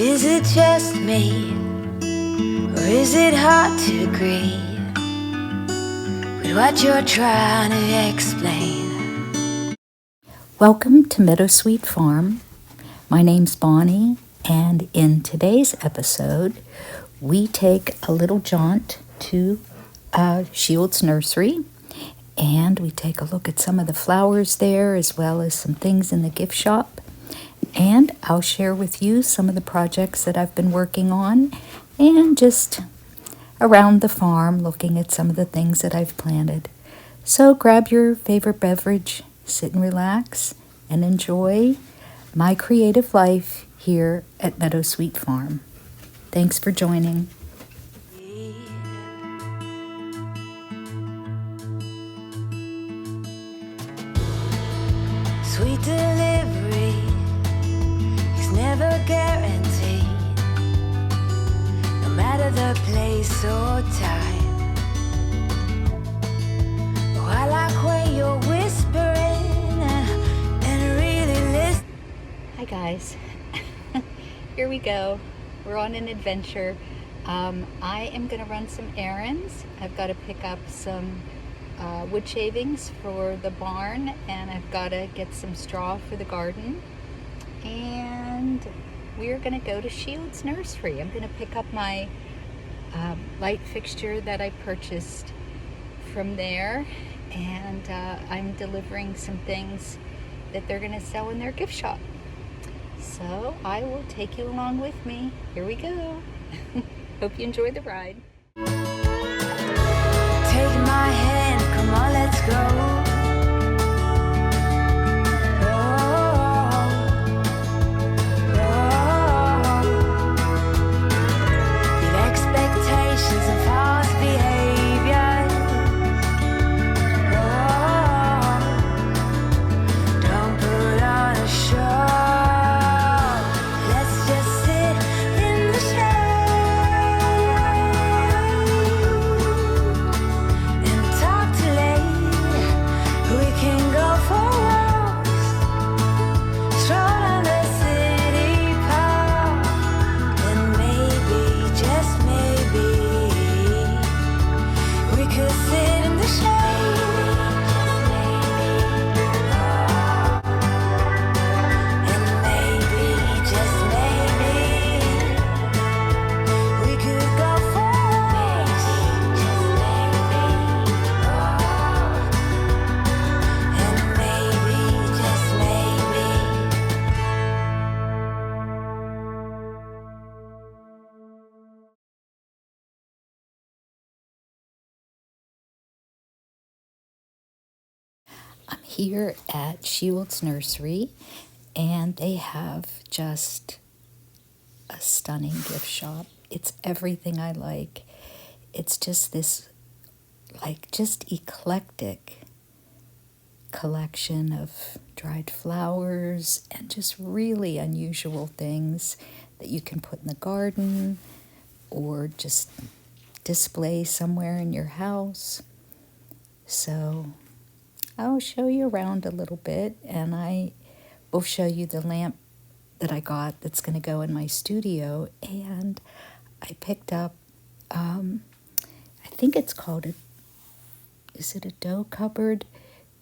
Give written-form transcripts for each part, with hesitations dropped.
Is it just me, or is it hard to agree with what you're trying to explain? Welcome to Meadowsweet Farm. My name's Bonnie, and in today's episode, we take a little jaunt to Shields Nursery, and we take a look at some of the flowers there as well as some things in the gift shop. And I'll share with you some of the projects that I've been working on and just around the farm looking at some of the things that I've planted. So grab your favorite beverage, sit and relax, and enjoy my creative life here at Meadowsweet Farm. Thanks for joining. Sweet delivery is never guaranteed, no matter the place or time. Oh, I like when you're whispering and really listen. Hi guys, here we go. We're on an adventure. I am going to run some errands. I've got to pick up some wood shavings for the barn, and I've got to get some straw for the garden. And we're going to go to Shields Nursery. I'm going to pick up my light fixture that I purchased from there, and I'm delivering some things that they're going to sell in their gift shop. So I will take you along with me. Here we go. Hope you enjoy the ride. Take my hand, come on, let's go. I'm here at Shields Nursery, and they have just a stunning gift shop. It's everything I like. It's just this, just eclectic collection of dried flowers and just really unusual things that you can put in the garden or just display somewhere in your house. So I'll show you around a little bit, and I will show you the lamp that I got that's going to go in my studio. And I picked up, I think it's called is it a dough cupboard?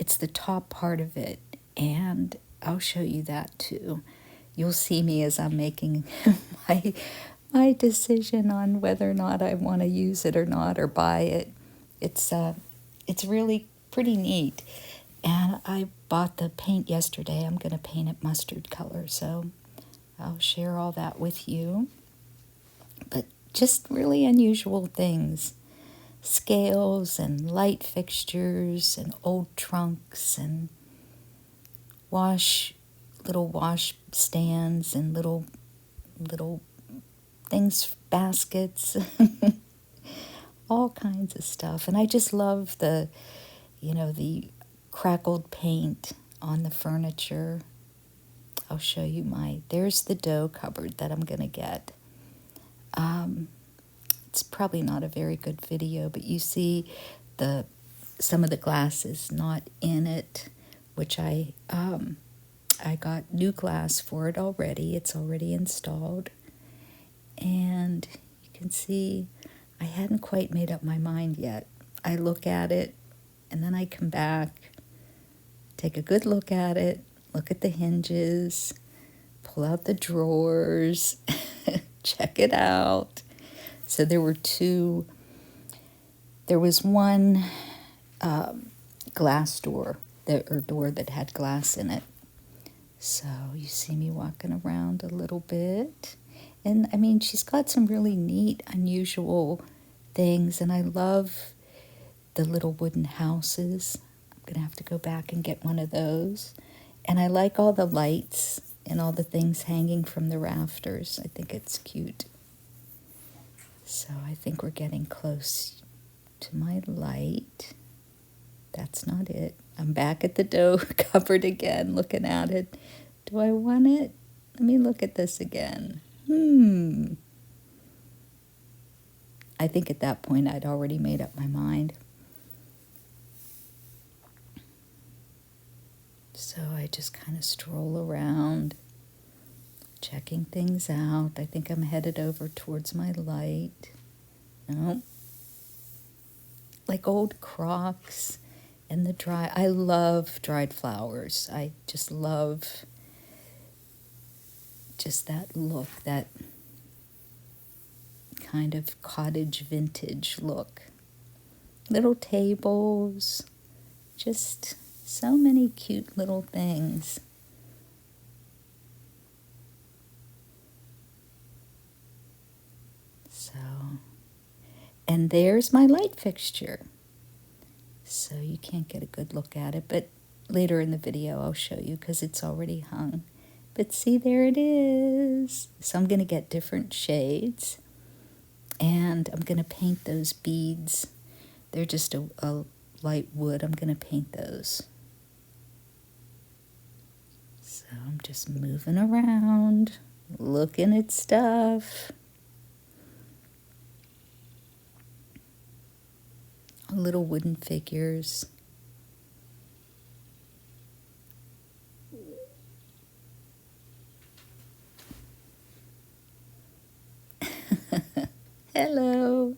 It's the top part of it, and I'll show you that too. You'll see me as I'm making my decision on whether or not I want to use it or not, or buy it. It's really pretty neat. And I bought the paint yesterday. I'm going to paint it mustard color, so I'll share all that with you. But just really unusual things. Scales and light fixtures and old trunks and little wash stands and little things, baskets, all kinds of stuff. And I just love the crackled paint on the furniture. I'll show you there's the dough cupboard that I'm going to get. It's probably not a very good video, but you see some of the glass is not in it, which I got new glass for it already. It's already installed. And you can see I hadn't quite made up my mind yet. I look at it, and then I come back, take a good look at it, look at the hinges, pull out the drawers, check it out. So there was one glass door, door that had glass in it. So you see me walking around a little bit. And I mean, she's got some really neat, unusual things, and I love the little wooden houses. I'm going to have to go back and get one of those. And I like all the lights and all the things hanging from the rafters. I think it's cute. So I think we're getting close to my light. That's not it. I'm back at the dough cupboard again, looking at it. Do I want it? Let me look at this again. I think at that point I'd already made up my mind. So I just kind of stroll around, checking things out. I think I'm headed over towards my light. No. Like old Crocs and I love dried flowers. I just love just that look, that kind of cottage vintage look. Little tables, just so many cute little things. So, and there's my light fixture. So you can't get a good look at it, but later in the video I'll show you because it's already hung. But see, there it is. So I'm going to get different shades, and I'm going to paint those beads. They're just a light wood. I'm going to paint those. So I'm just moving around, looking at stuff. Little wooden figures. Hello.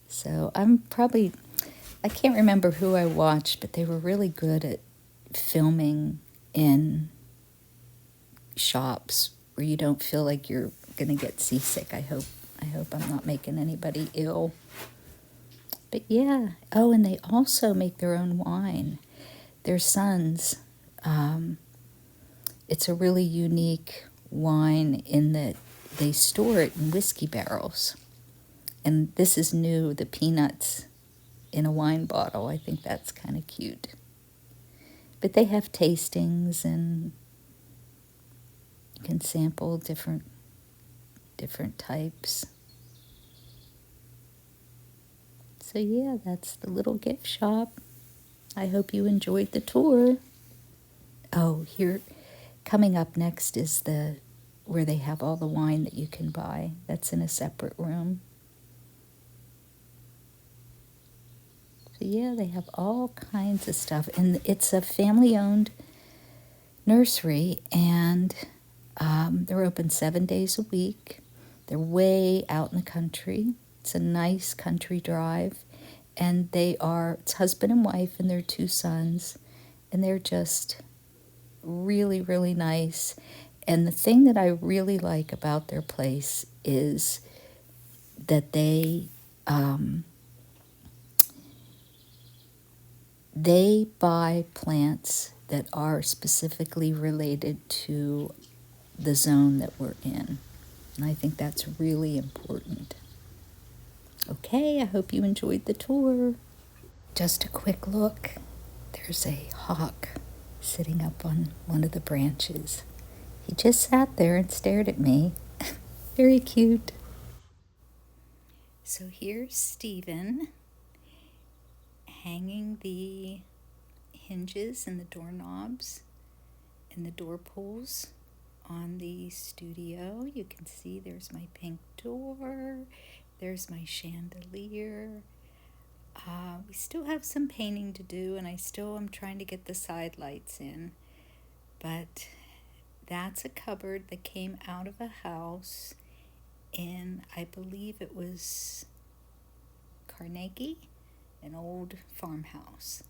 So I can't remember who I watched, but they were really good at filming in shops where you don't feel like you're going to get seasick. I hope I'm not making anybody ill. But yeah. Oh, and they also make their own wine. Their sons. It's a really unique wine in that they store it in whiskey barrels. And this is new, the peanuts in a wine bottle. I think that's kind of cute. But they have tastings, and you can sample different types. So yeah, that's the little gift shop. I hope you enjoyed the tour. Oh, here, coming up next is where they have all the wine that you can buy. That's in a separate room. So yeah, they have all kinds of stuff. And it's a family-owned nursery, and they're open 7 days a week. They're way out in the country. It's a nice country drive. And it's husband and wife and their 2 sons. And they're just really, really nice. And the thing that I really like about their place is that they buy plants that are specifically related to the zone that we're in. And I think that's really important. Okay, I hope you enjoyed the tour. Just a quick look. There's a hawk sitting up on one of the branches. He just sat there and stared at me. Very cute. So here's Stephen hanging the hinges and the doorknobs and the door pulls on the studio. You can see there's my pink door. There's my chandelier. We still have some painting to do, and I still am trying to get the side lights in. But that's a cupboard that came out of a house in, I believe it was Carnegie, an old farmhouse.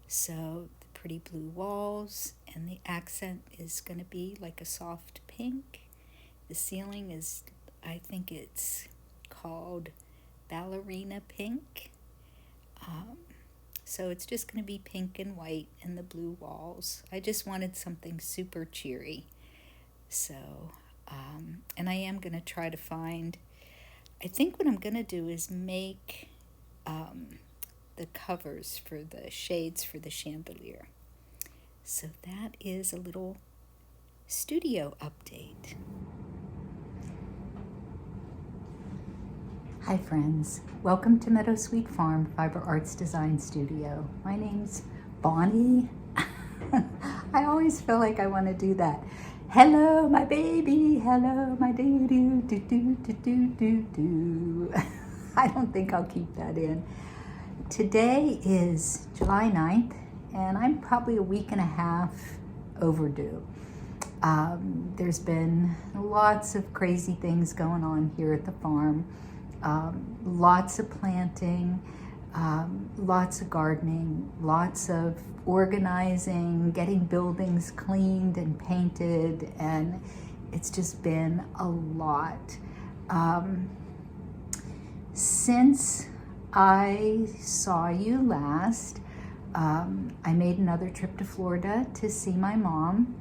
So the pretty blue walls, and the accent is going to be like a soft pink. The ceiling is, I think it's called ballerina pink. So it's just going to be pink and white in the blue walls. I just wanted something super cheery. So, and I am going to try to find, I think what I'm going to do is make the covers for the shades for the chandelier. So that is a little studio update. Hi friends, welcome to Meadowsweet Farm Fiber Arts Design Studio. My name's Bonnie. I always feel like I want to do that. Hello my baby, hello my do. I don't think I'll keep that in. Today is July 9th and I'm probably a week and a half overdue. There's been lots of crazy things going on here at the farm. Lots of planting, lots of gardening, lots of organizing, getting buildings cleaned and painted, and it's just been a lot. Since I saw you last, I made another trip to Florida to see my mom.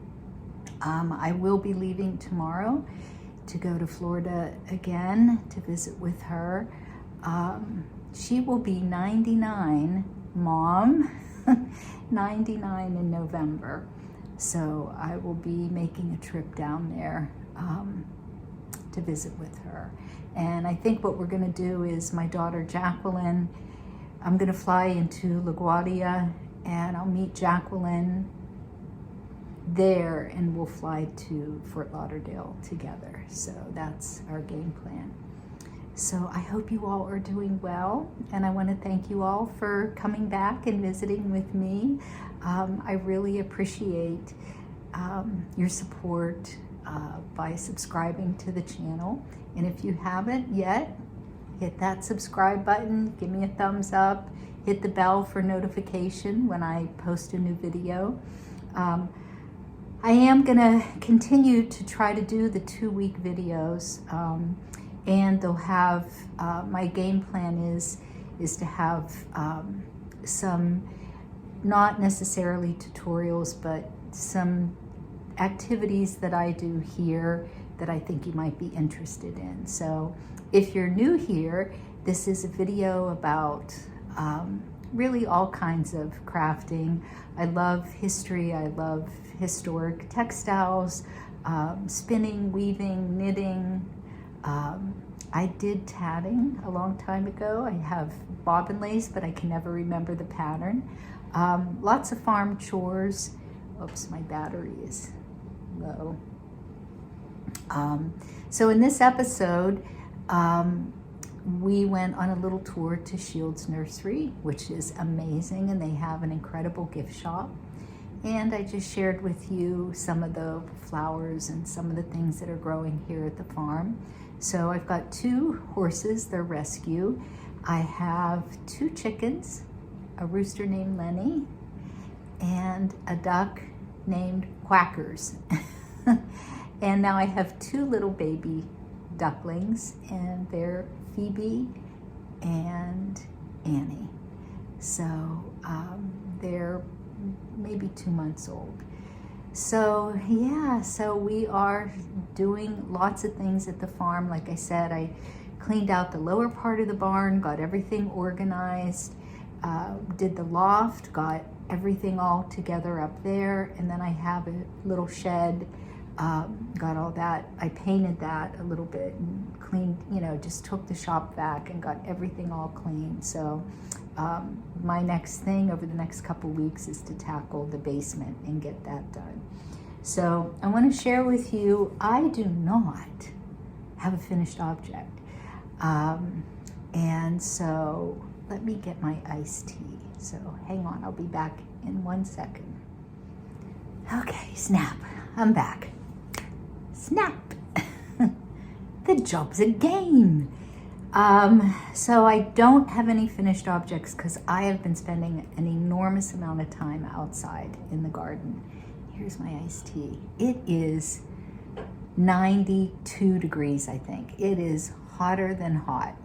I will be leaving tomorrow to go to Florida again to visit with her. She will be 99, Mom, 99 in November. So I will be making a trip down there to visit with her. And I think what we're gonna do is my daughter Jacqueline, I'm gonna fly into LaGuardia and I'll meet Jacqueline there and we'll fly to Fort Lauderdale together. So that's our game plan. So I hope you all are doing well, and I want to thank you all for coming back and visiting with me. I really appreciate your support by subscribing to the channel, and if you haven't yet, hit that subscribe button, give me a thumbs up, hit the bell for notification when I post a new video. I am going to continue to try to do the 2-week videos, and they'll have, my game plan is to have some, not necessarily tutorials, but some activities that I do here that I think you might be interested in. So if you're new here, this is a video about really all kinds of crafting. I love history, I love historic textiles, spinning, weaving, knitting. I did tatting a long time ago. I have bobbin lace, but I can never remember the pattern. Lots of farm chores. Oops, my battery is low. So in this episode, we went on a little tour to Shields Nursery, which is amazing, and they have an incredible gift shop. And I just shared with you some of the flowers and some of the things that are growing here at the farm. So I've got 2 horses, they're rescue. I have 2 chickens, a rooster named Lenny, and a duck named Quackers. And now I have 2 little baby ducklings, and they're Phoebe and Annie. So they're maybe 2 months old. So yeah, so we are doing lots of things at the farm. Like I said, I cleaned out the lower part of the barn, got everything organized, did the loft, got everything all together up there, and then I have a little shed, got all that. I painted that a little bit and cleaned, just took the shop vac and got everything all clean. So my next thing over the next couple weeks is to tackle the basement and get that done. So I want to share with you, I do not have a finished object. And so let me get my iced tea. So hang on, I'll be back in 1 second. Okay, snap, I'm back. snap. The job's a game. So I don't have any finished objects because I have been spending an enormous amount of time outside in the garden. Here's my iced tea. It is 92 degrees, I think. It is hotter than hot.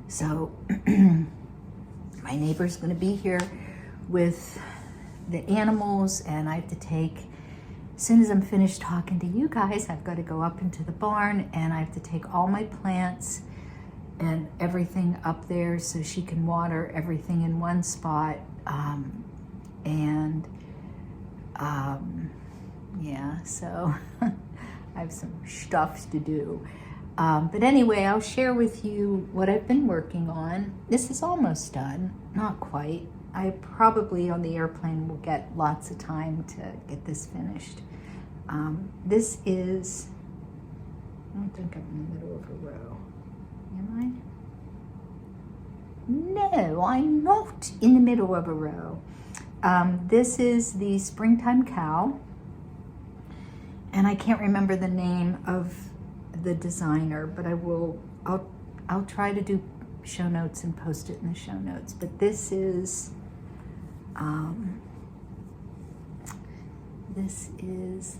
So my neighbor's gonna be here with the animals, and I have to take, as soon as I'm finished talking to you guys, I've got to go up into the barn and I have to take all my plants and everything up there so she can water everything in one spot. Yeah, so I have some stuff to do. But anyway, I'll share with you what I've been working on. This is almost done, not quite. I probably on the airplane will get lots of time to get this finished. This is, I don't think I'm in the middle of a row. Am I? No, I'm not in the middle of a row. This is the Springtime Cow. And I can't remember the name of the designer, but I'll try to do show notes and post it in the show notes. But this is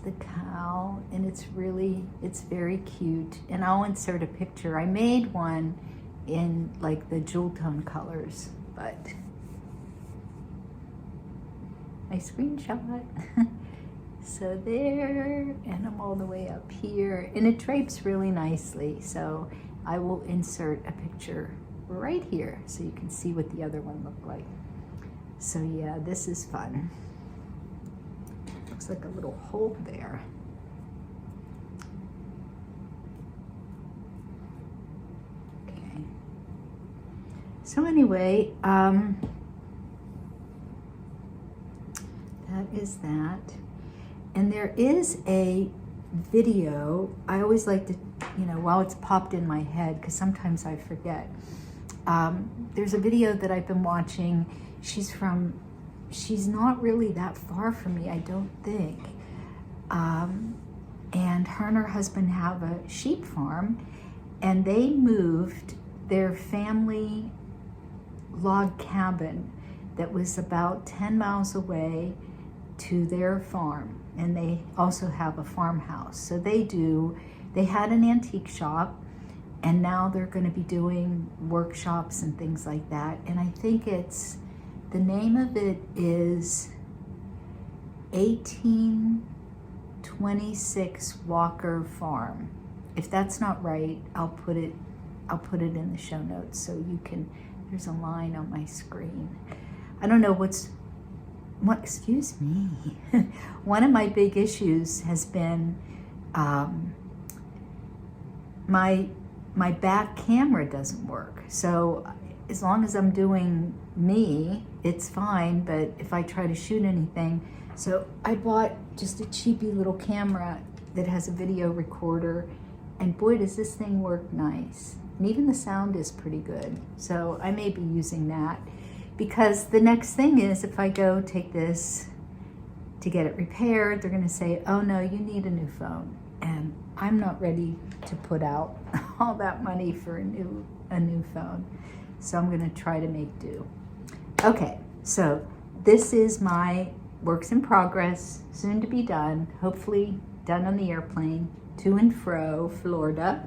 the cow, and it's very cute. And I'll insert a picture. I made one in like the jewel tone colors, but I screenshot. So there, and I'm all the way up here, and it drapes really nicely. So I will insert a picture right here so you can see what the other one looked like. So yeah, this is fun. Looks like a little hole there. Okay. So anyway, that is that. And there is a video, I always like to, while it's popped in my head, because sometimes I forget. There's a video that I've been watching. She's not really that far from me, I don't think. And her and her husband have a sheep farm, and they moved their family log cabin that was about 10 miles away to their farm. And they also have a farmhouse. So they had an antique shop, and now they're going to be doing workshops and things like that. And I think the name of it is 1826 Walker Farm. If that's not right, I'll put it in the show notes so you can, there's a line on my screen. I don't know excuse me. One of my big issues has been my back camera doesn't work. So as long as I'm doing me, it's fine, but if I try to shoot anything, so I bought just a cheapy little camera that has a video recorder, and boy, does this thing work nice. And even the sound is pretty good. So I may be using that. Because the next thing is, if I go take this to get it repaired, they're going to say, oh no, you need a new phone. And I'm not ready to put out all that money for a new phone. So I'm going to try to make do. Okay, so this is my works in progress, soon to be done, hopefully done on the airplane, to and fro, Florida.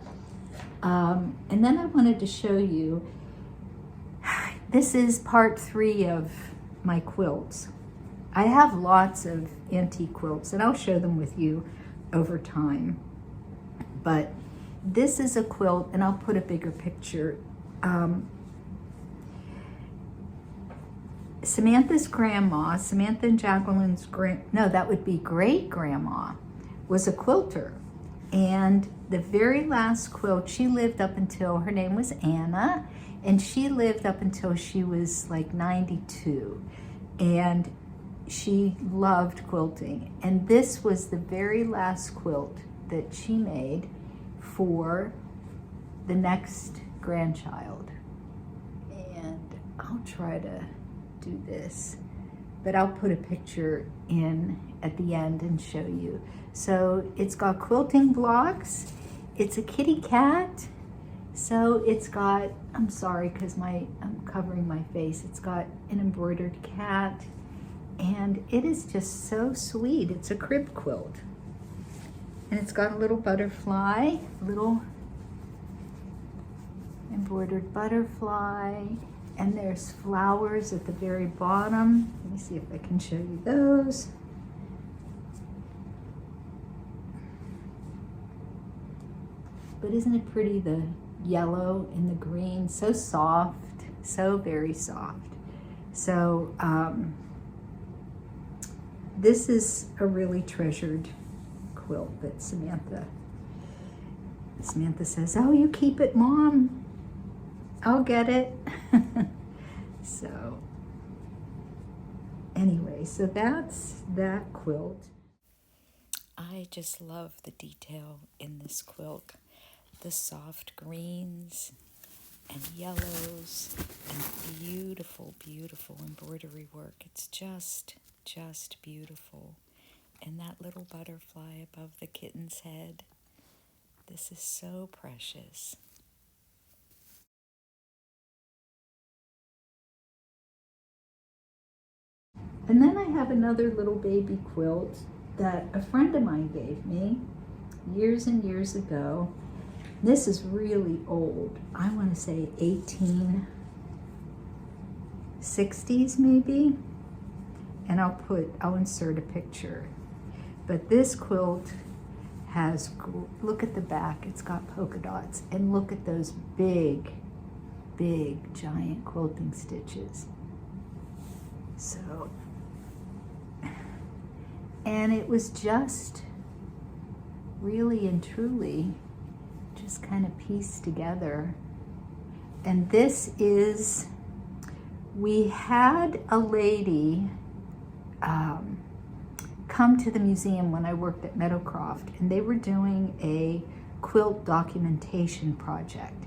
And then I wanted to show you, this is part 3 of my quilts. I have lots of antique quilts, and I'll show them with you over time. But this is a quilt, and I'll put a bigger picture. Samantha's grandma, Samantha and Jacqueline's that would be great-grandma, was a quilter. And the very last quilt, she lived up until, her name was Anna, and she lived up until she was like 92. And she loved quilting. And this was the very last quilt that she made for the next grandchild. And I'll try to do this. but I'll put a picture in at the end and show you. So it's got quilting blocks. It's a kitty cat. So it's got, I'm sorry because I'm covering my face. It's got an embroidered cat, and it is just so sweet. It's a crib quilt. And it's got a little butterfly, little embroidered butterfly, and there's flowers at the very bottom. Let me see if I can show you those. But isn't it pretty, the yellow and the green? So soft, so very soft. So this is a really treasured quilt that Samantha says, oh, you keep it, Mom. I'll get it. So anyway, so that's that quilt. I just love the detail in this quilt. The soft greens and yellows and beautiful, beautiful embroidery work. It's just beautiful. And that little butterfly above the kitten's head. This is so precious. And then I have another little baby quilt that a friend of mine gave me years and years ago. This is really old. I want to say 1860s maybe. And I'll insert a picture. But this quilt has, look at the back, it's got polka dots. And look at those big, giant quilting stitches. So, and it was just really and truly just kind of pieced together. And this is, we had a lady come to the museum when I worked at Meadowcroft, and they were doing a quilt documentation project.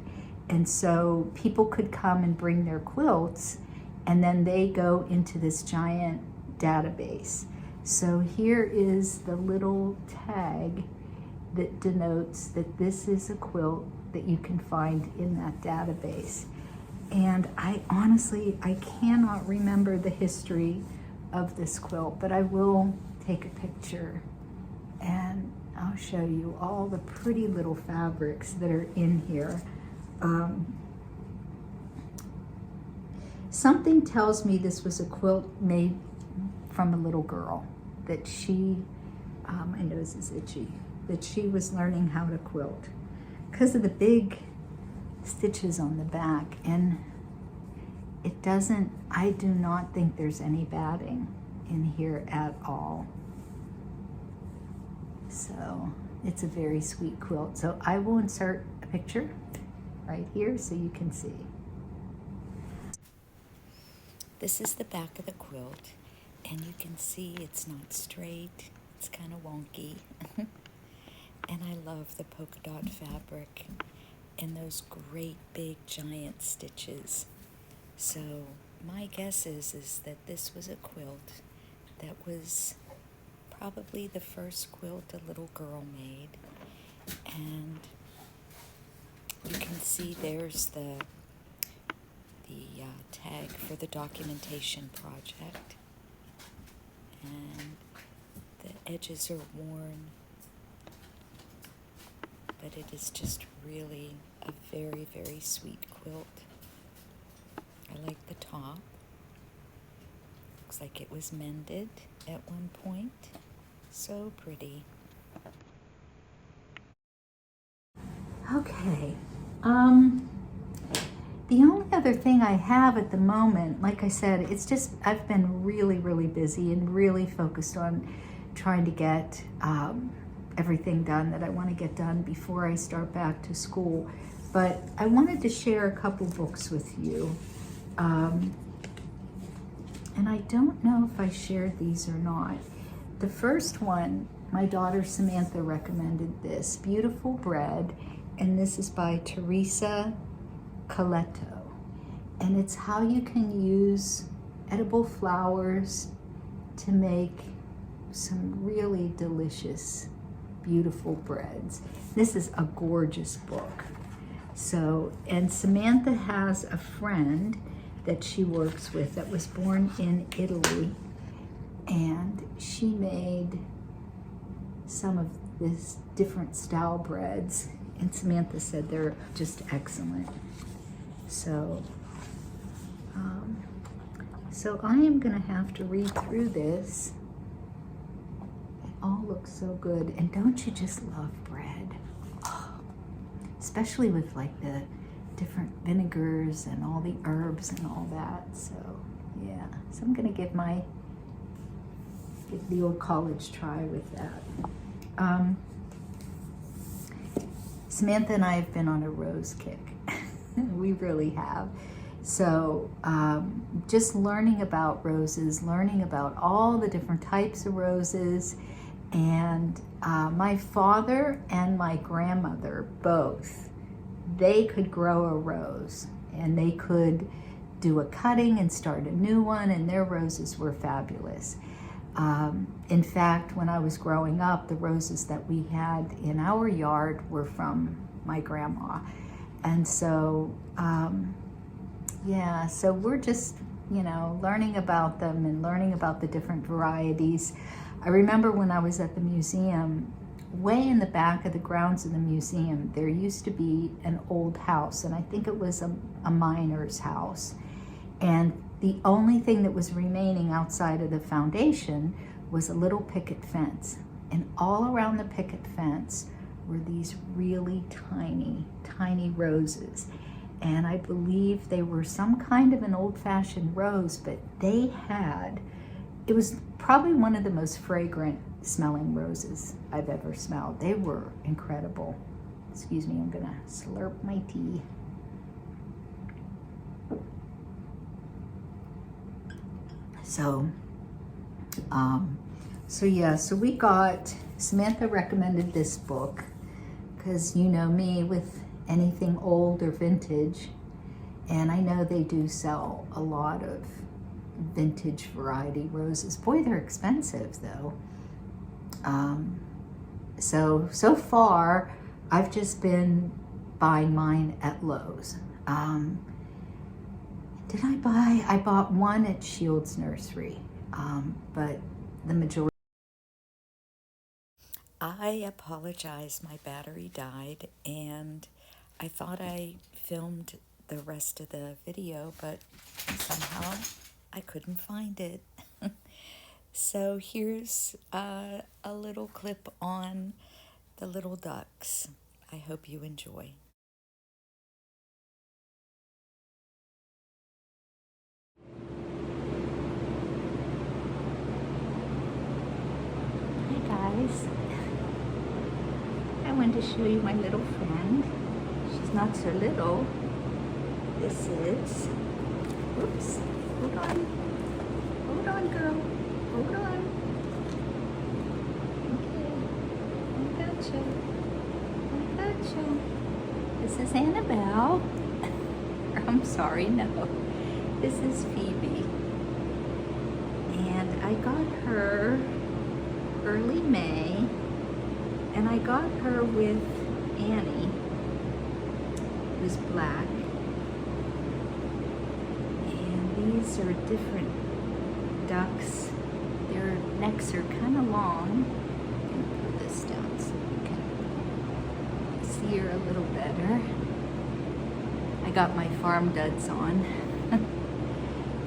And so people could come and bring their quilts, and then they go into this giant database. So here is the little tag that denotes that this is a quilt that you can find in that database. And I cannot remember the history of this quilt, but I will take a picture and I'll show you all the pretty little fabrics that are in here. Something tells me this was a quilt made from a little girl, that she, my nose is itchy, that she was learning how to quilt because of the big stitches on the back. And it doesn't, I do not think there's any batting in here at all. So it's a very sweet quilt. So I will insert a picture right here so you can see. This is the back of the quilt, and you can see it's not straight. It's kind of wonky. And I love the polka dot fabric and those great big giant stitches. So my guess is that this was a quilt that was probably the first quilt a little girl made. And you can see there's the tag for the documentation project. And the edges are worn, but it is just really a very, very sweet quilt. I like the top. Looks like it was mended at one point. So pretty. Okay. The only other thing I have at the moment, like I said, it's just, I've been really, really busy and really focused on trying to get everything done that I want to get done before I start back to school. But I wanted to share a couple books with you. And I don't know if I shared these or not. The first one, my daughter Samantha recommended this, Beautiful Bread, and this is by Teresa Coletto. And it's how you can use edible flowers to make some really delicious, beautiful breads. This is a gorgeous book. So, and Samantha has a friend that she works with that was born in Italy, and she made some of this different style breads, and Samantha said they're just excellent. So, so I am gonna have to read through this. It all looks so good, and don't you just love bread? Oh, especially with like the different vinegars and all the herbs and all that. So yeah, so I'm gonna give the old college try with that. Samantha and I have been on a rose kick. We really have. So just learning about roses, learning about all the different types of roses. And my father and my grandmother both, they could grow a rose, and they could do a cutting and start a new one, and their roses were fabulous. In fact, when I was growing up, the roses that we had in our yard were from my grandma. And so, yeah, so we're just, you know, learning about them and learning about the different varieties. I remember when I was at the museum, way in the back of the grounds of the museum, there used to be an old house, and I think it was a miner's house. And the only thing that was remaining outside of the foundation was a little picket fence. And all around the picket fence were these really tiny, tiny roses. And I believe they were some kind of an old-fashioned rose, but they had, it was probably one of the most fragrant smelling roses I've ever smelled. They were incredible. Excuse me, I'm gonna slurp my tea. So, so we got, Samantha recommended this book, because you know me with anything old or vintage, and I know they do sell a lot of vintage variety roses. Boy, they're expensive though. So far, I've just been buying mine at Lowe's. I bought one at Shields Nursery, but the majority. I apologize, my battery died, and I thought I filmed the rest of the video, but somehow I couldn't find it. So here's a little clip on the little ducks. I hope you enjoy. Hi guys. I want to show you my little friend. She's not so little. This is, oops, hold on. Hold on, girl. Hold on. Okay, I gotcha. I gotcha. This is Annabelle. I'm sorry, no. This is Phoebe. And I got her early May. And I got her with Annie, who's black. And these are different ducks. Their necks are kind of long. I'm going to put this down so you can see her a little better. I got my farm duds on.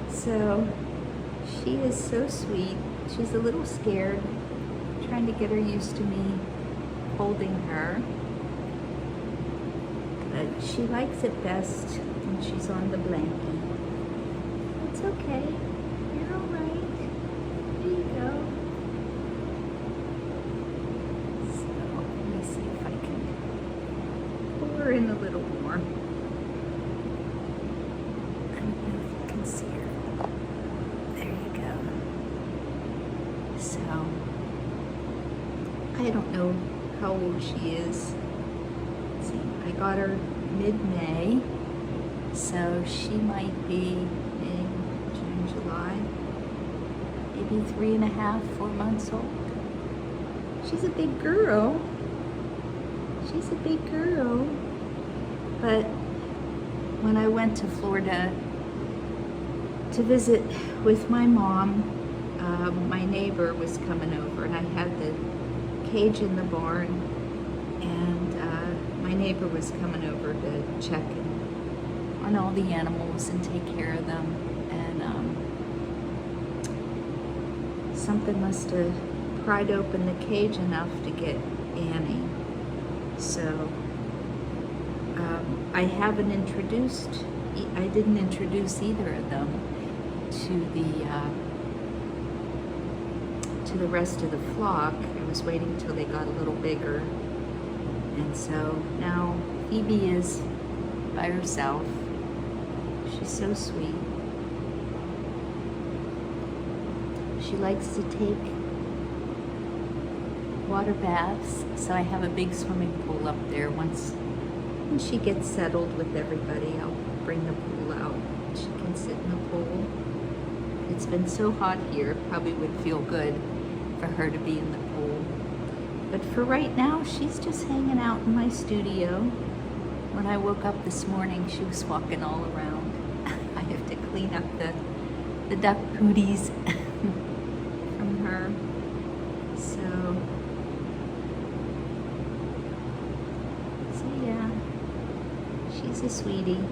So she is so sweet. She's a little scared, trying to get her used to me holding her, but she likes it best when she's on the blankie. It's okay, you're all right. There you go. So let me see if I can pull her in a little more. I don't know if you can see her. There you go. So I don't know how old she is. Let's see, I got her mid-May, so she might be in June, July, maybe maybe 3.5, 4 months old. She's a big girl. She's a big girl. But when I went to Florida to visit with my mom, my neighbor was coming over, and I had the cage in the barn, and my neighbor was coming over to check on all the animals and take care of them, and something must have pried open the cage enough to get Annie. So I didn't introduce either of them to the rest of the flock. I was waiting till they got a little bigger, and so now Phoebe is by herself. She's so sweet. She likes to take water baths, so I have a big swimming pool up there. Once when she gets settled with everybody, I'll bring the pool out. She can sit in the pool. It's been so hot here, it probably would feel good for her to be in the pool. But for right now, she's just hanging out in my studio. When I woke up this morning, she was walking all around. I have to clean up the duck pooties from her. So yeah, she's a sweetie.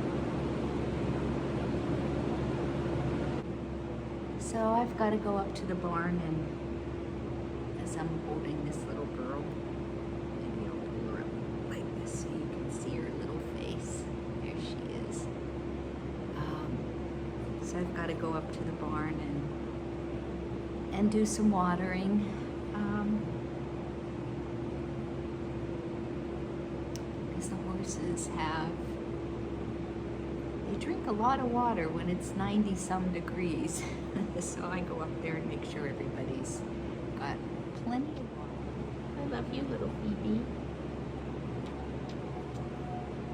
So I've got to go up to the barn, and as I'm holding this little girl, maybe I'll pull her up like this so you can see her little face. There she is. So I've got to go up to the barn and do some watering. Because the horses they drink a lot of water when it's 90-some degrees. So I go up there and make sure everybody's got plenty of water. I love you, little Phoebe.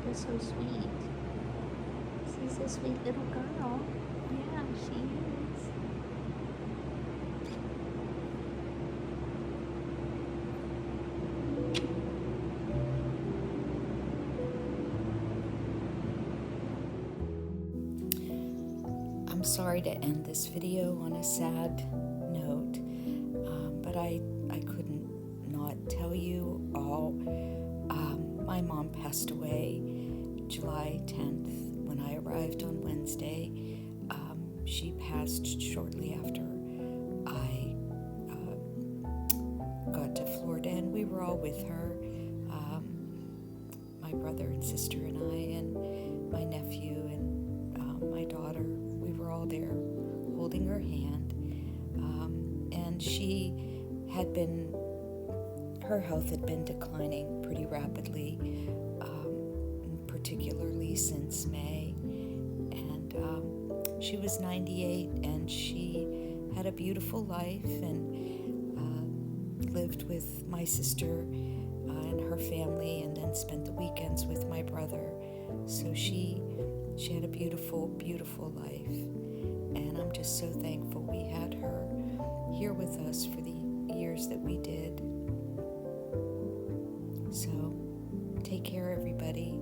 You're so sweet. She's a sweet little girl. Yeah, she is. I'm sorry to end this video on a sad note, but I couldn't not tell you all. My mom passed away July 10th when I arrived on Wednesday. She passed shortly after I got to Florida, and we were all with her. My brother and sister and I, and my nephew and my daughter. We were all there holding her hand. And her health had been declining pretty rapidly, particularly since May. And she was 98, and she had a beautiful life, and lived with my sister and her family, and then spent the weekends with my brother. So she had a beautiful, beautiful life, and I'm just so thankful we had her here with us for the years that we did. So take care, everybody,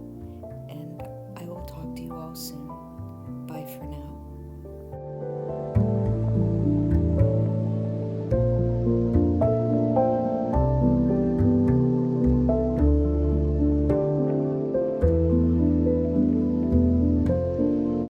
and I will talk to you all soon. Bye for now.